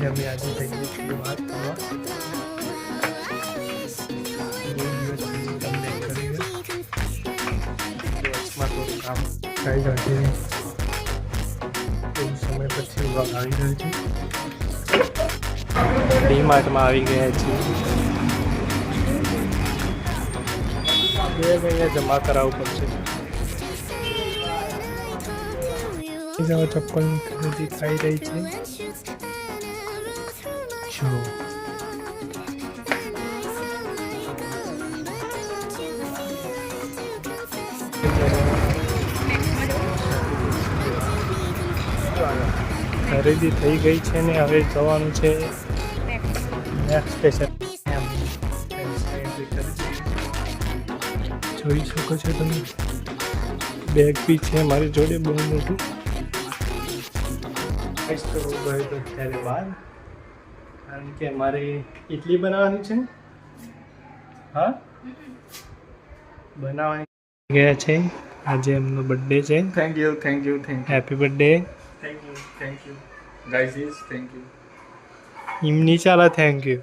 એટલે અમે આજે જઈએ છીએ વાત કરવા. તમને કરીને દિવસમાં થોડું કામ થઈ જાય છે. થોડું સમય પછી વ્લોગ આવી રહ્યો છે. ડીમાર્ટમાં આવી ગયા છીએ. બેગ અહીંયા જમા કરાવવું પડશે. ચપ્પલની ખરીદી થઈ રહી છે. ખરીદી થઈ ગઈ છે ને હવે જવાનું છે નેક્સ્ટ સ્ટેશન. જોઈ શકો છો તમે, બેગ બી છે મારી જોડે બહુ મોટું. તો ગયો તો ત્યારે બહાર, કારણ કે મારે ઇડલી બનાવવાની છે. હા, બનાવવાની ગયા છે. આજે એમનો બર્થડે છે. Thank you. Happy birthday. Thank you. Guys, thank you. એમની ચાલે થેન્ક યુ.